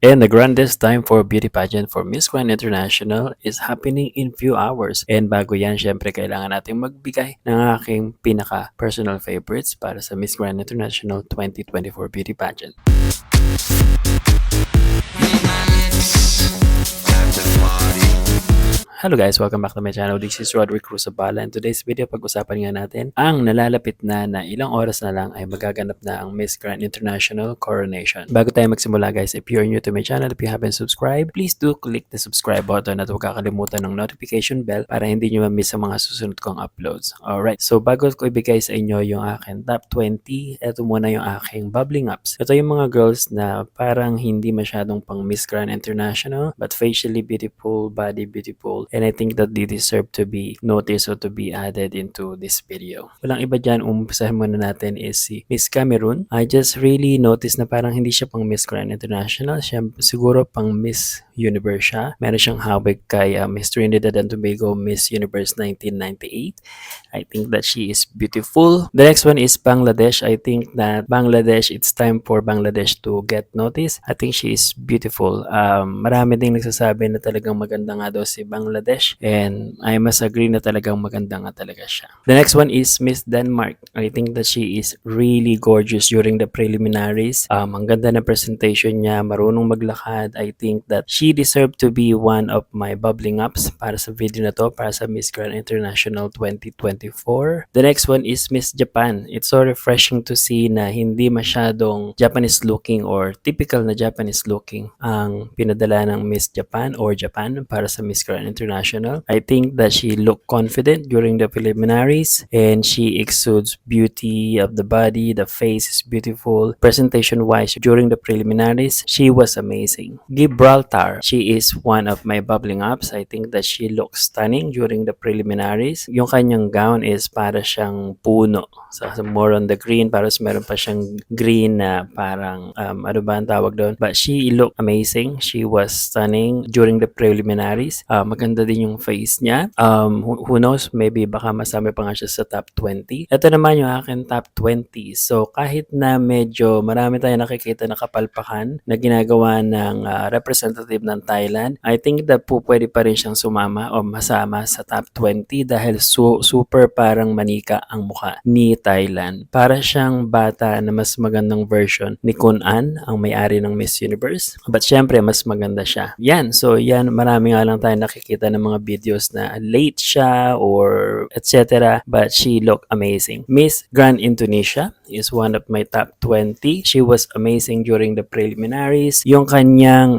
And the grandest time for beauty pageant for Miss Grand International is happening in few hours. And bago yan, syempre kailangan natin magbigay ng aking pinaka-personal favorites para sa Miss Grand International 2024 beauty pageant. Hello guys! Welcome back to my channel. This is Roderick Cruzabala. In today's video, pag-usapan nga natin ang nalalapit na ilang oras na lang ay magaganap na ang Miss Grand International Coronation. Bago tayo magsimula guys, if you're new to my channel, if you haven't subscribed, please do click the subscribe button at huwag kakalimutan ng notification bell para hindi nyo ma-miss ang mga susunod kong uploads. Alright, so bago ko ibigay sa inyo yung aking top 20, ito muna yung aking bubbling ups. Ito yung mga girls na parang hindi masyadong pang Miss Grand International but facially beautiful, body beautiful, and I think that they deserve to be noticed or to be added into this video. Walang iba dyan, umpisahan muna natin is si Miss Cameroon. I just really noticed na parang hindi siya pang Miss Grand International. Siya siguro pang Miss Universe siya. Meron siyang hawig kay Miss Trinidad and Tobago Miss Universe 1998. I think that she is beautiful. The next one is Bangladesh. I think that Bangladesh, it's time for Bangladesh to get noticed. I think she is beautiful. Marami ding nagsasabi na talagang maganda nga daw si Bangladesh, and I must agree na talagang maganda nga talaga siya. The next one is Miss Denmark. I think that she is really gorgeous during the preliminaries. Ang ganda ng presentation niya, marunong maglakad. I think that she deserved to be one of my bubbling ups para sa video na to, para sa Miss Grand International 2024. The next one is Miss Japan. It's so refreshing to see na hindi masyadong Japanese looking or typical na Japanese looking ang pinadala ng Miss Japan or Japan para sa Miss Grand International. I think that she looked confident during the preliminaries and she exudes beauty of the body, the face is beautiful. Presentation wise during the preliminaries, she was amazing. Gibraltar, she is one of my bubbling ups. I think that she looks stunning during the preliminaries. Yung kanyang gown is para siyang puno. So more on the green, parang meron pa siyang green na parang ano ba ang tawag doon? But she looked amazing. She was stunning during the preliminaries. Maganda din yung face niya. Who knows, maybe baka masama pa nga siya sa top 20. Ito naman yung akin top 20. So kahit na medyo marami tayong nakikita na kapalpakan na ginagawa ng representative ng Thailand, I think that po pwede pa rin siyang sumama o masama sa top 20 dahil super parang manika ang mukha ni Thailand. Para siyang bata na mas magandang version ni Kun An, ang may-ari ng Miss Universe. But syempre, mas maganda siya. Yan. So yan, marami nga lang tayo nakikita ng mga videos na late siya or etc. But she looked amazing. Miss Grand Indonesia is one of my top 20. She was amazing during the preliminaries. Yung kanyang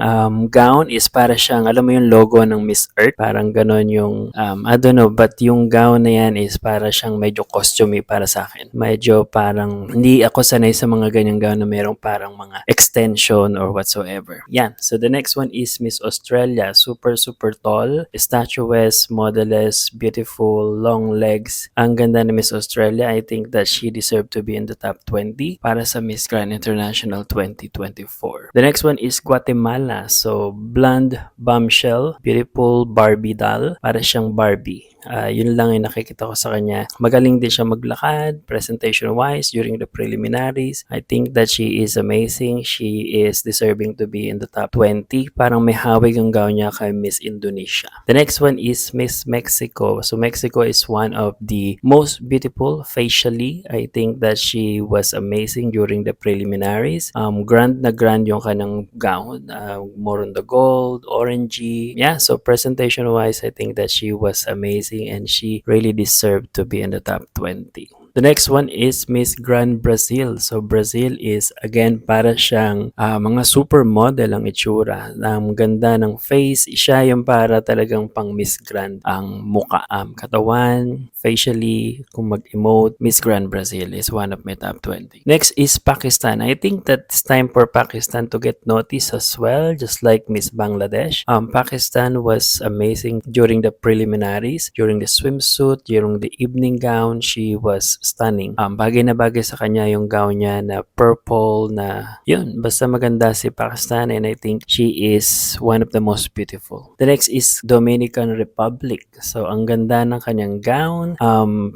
gown is para siyang, alam mo yung logo ng Miss Earth? Parang ganon yung, I don't know, but yung gown na yan is para siyang medyo costume para sa akin. Medyo parang, hindi ako sanay sa mga ganyang gown na merong parang mga extension or whatsoever. Yan. So the next one is Miss Australia. Super tall, statuesque, modeless, beautiful, long legs. Ang ganda ni Miss Australia. I think that she deserved to be in the top 20 para sa Miss Grand International 2024. The next one is Guatemala. So blonde bombshell, beautiful Barbie doll. Para siyang Barbie. Yun lang yung nakikita ko sa kanya. Magaling din siya maglakad, presentation-wise, during the preliminaries. I think that she is amazing. She is deserving to be in the top 20. Parang may hawig ang gown niya kay Miss Indonesia. The next one is Miss Mexico. So Mexico is one of the most beautiful facially. I think that she was amazing during the preliminaries. Grand na grand yung kanang gown. More on the gold, orangey. Yeah, so presentation-wise, I think that she was amazing and she really deserved to be in the top 20. The next one is Miss Grand Brazil. So Brazil is again para siyang mga supermodel ang itsura. Ang ganda ng face. Siya yung para talagang pang Miss Grand ang muka. Katawan, facially, kung mag-emote, Miss Grand Brazil is one of my top 20. Next is Pakistan. I think that it's time for Pakistan to get noticed as well, just like Miss Bangladesh. Pakistan was amazing during the preliminaries, during the swimsuit, during the evening gown. She was stunning. Bagay na bagay sa kanya yung gown niya na purple na yun, basta maganda si Pakistan and I think she is one of the most beautiful. The next is Dominican Republic. So ang ganda ng kanyang gown.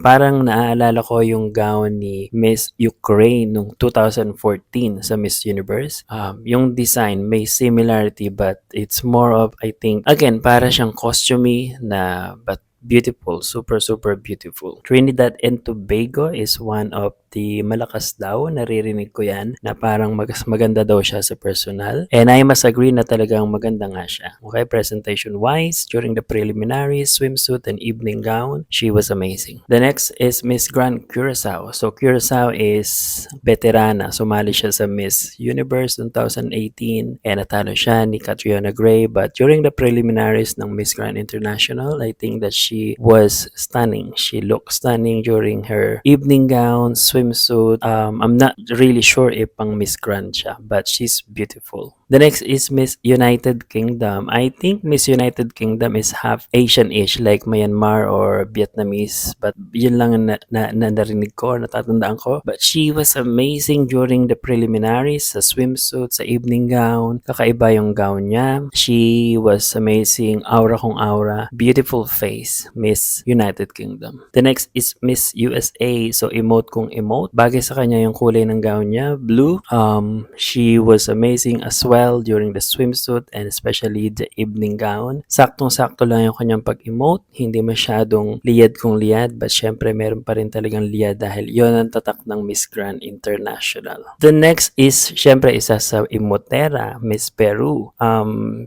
Parang naaalala ko yung gown ni Miss Ukraine nung 2014 sa Miss Universe. Yung design may similarity but it's more of I think again para siyang costumey na but beautiful, super beautiful. Trinidad and Tobago is one of the malakas daw, naririnig ko yan, na parang maganda daw siya sa personal. And I must agree na talagang maganda nga siya. Okay, presentation wise, during the preliminaries, swimsuit and evening gown, she was amazing. The next is Miss Grand Curacao. So Curacao is veterana, sumali siya sa Miss Universe 2018 and natalo siya ni Catriona Gray, but during the preliminaries ng Miss Grand International, I think that she was stunning. She looked stunning during her evening gown, swimsuit. I'm not really sure if pang Miss Grand siya, but she's beautiful. The next is Miss United Kingdom. I think Miss United Kingdom is half Asian-ish like Myanmar or Vietnamese, but yun lang na narinig ko, natatandaan ko. But she was amazing during the preliminaries, sa swimsuit, sa evening gown. Kakaiba yung gown niya. She was amazing, aura kong aura, beautiful face, Miss United Kingdom. The next is Miss USA. So emote kong emote. Bagay sa kanya yung kulay ng gown niya, blue. She was amazing as well during the swimsuit and especially the evening gown. Saktong-sakto lang yung kanyang pag-emote. Hindi masyadong liyad kung liyad, but syempre meron pa rin talagang liyad dahil yon ang tatak ng Miss Grand International. The next is syempre isa sa emotera, Miss Peru.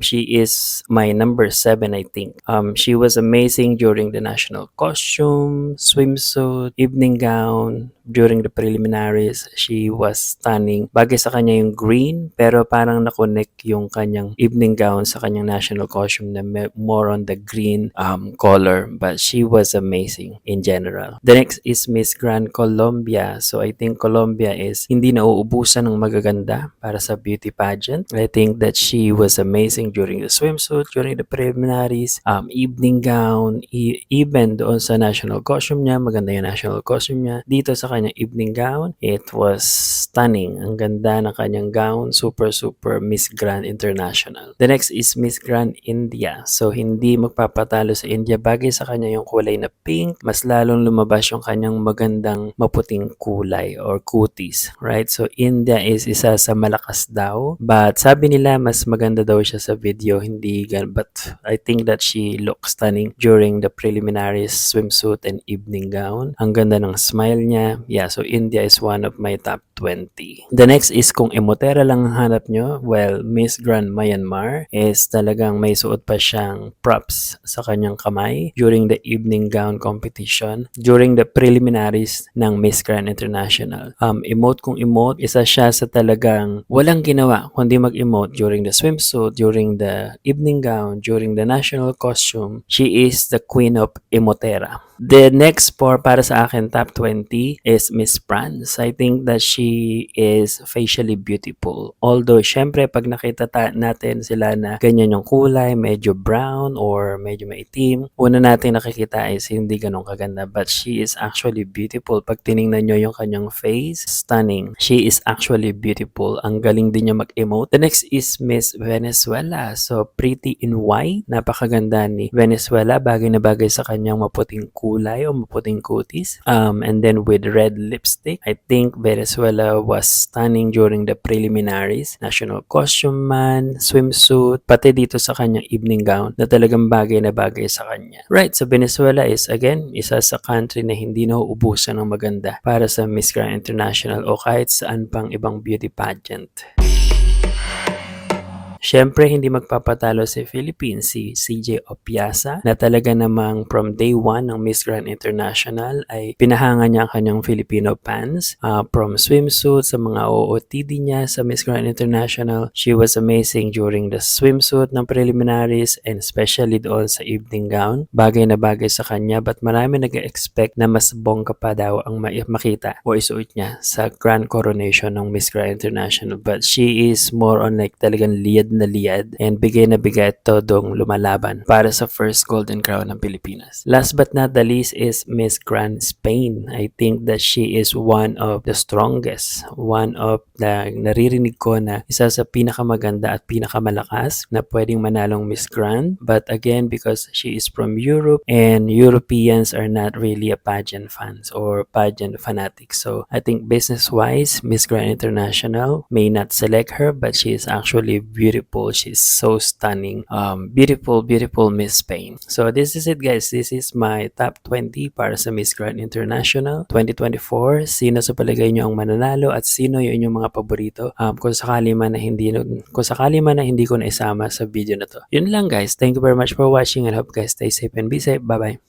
She is my number 7 I think. She was amazing during the national costume, swimsuit, evening gown. During the preliminaries, she was stunning. Bagay sa kanya yung green, pero parang na-connect yung kanyang evening gown sa kanyang national costume na more on the green color. But she was amazing in general. The next is Miss Grand Colombia. So I think Colombia is hindi nauubusan ng magaganda para sa beauty pageant. I think that she was amazing during the swimsuit, during the preliminaries, evening gown, even doon sa national costume niya. Maganda yung national costume niya. Dito sa kanyang evening gown, it was stunning. Ang ganda ng kanyang gown, super Miss Grand International. The next is Miss Grand India. So hindi magpapatalo sa India. Bagay sa kanya yung kulay na pink, mas lalong lumabas yung kanyang magandang maputing kulay or cuties, right? So India is isa sa malakas daw, but sabi nila mas maganda daw siya sa video, hindi gan, but I think that she looked stunning during the preliminaries, swimsuit and evening gown. Ang ganda ng smile niya. Yeah, so India is one of my top 20. The next is kung emotera lang ang hanap nyo, well, Miss Grand Myanmar is talagang may suot pa siyang props sa kanyang kamay during the evening gown competition, during the preliminaries ng Miss Grand International. Emote kung emote, isa siya sa talagang walang ginawa kundi mag-emote during the swimsuit, during the evening gown, during the national costume. She is the queen of emotera. The next para sa akin top 20 is Miss France. I think that she is facially beautiful. Although syempre pag nakita natin sila na ganyan yung kulay, medyo brown or medyo maitim, una natin nakikita is hindi ganun kaganda, but she is actually beautiful. Pag tiningnan nyo yung kanyang face, stunning. She is actually beautiful. Ang galing din niya mag-emote. The next is Miss Venezuela. So pretty in white. Napakaganda ni Venezuela. Bagay na bagay sa kanyang maputing kulay o maputing kutis. And then with red lipstick, I think Venezuela was stunning during the preliminaries. National costume man, swimsuit, pati dito sa kanyang evening gown na talagang bagay na bagay sa kanya. Right, so Venezuela is again, isa sa country na hindi nauubusan ng maganda para sa Miss Grand International o kahit saan pang ibang beauty pageant. Siyempre, hindi magpapatalo si Philippines, si CJ Opiasa, na talaga namang from day 1 ng Miss Grand International ay pinahanga niya ang kanyang Filipino fans. From swimsuit sa mga OOTD niya sa Miss Grand International, she was amazing during the swimsuit ng preliminaries and especially doon sa evening gown. Bagay na bagay sa kanya, but marami nag-expect na mas bongga pa daw ang makita o isuot niya sa Grand Coronation ng Miss Grand International. But she is more on like talagang liyad liyad na liyad and bigay na bigay at todong lumalaban para sa first Golden Crown ng Pilipinas. Last but not the least is Miss Grand Spain. I think that she is one of the strongest, one of the naririnig ko na isa sa pinakamaganda at pinakamalakas na pwedeng manalong Miss Grand. But again, because she is from Europe and Europeans are not really a pageant fans or pageant fanatics. So I think business-wise, Miss Grand International may not select her, but she is actually beautiful. She's so stunning. Beautiful, beautiful Miss Spain. So this is it, guys. This is my top 20 para sa Miss Grand International 2024. Sino sa palagay nyo ang mananalo at sino yung inyong mga paborito? Kung sakali man na hindi ko naisama sa video na to. Yun lang, guys. Thank you very much for watching and hope guys stay safe and be safe. Bye-bye.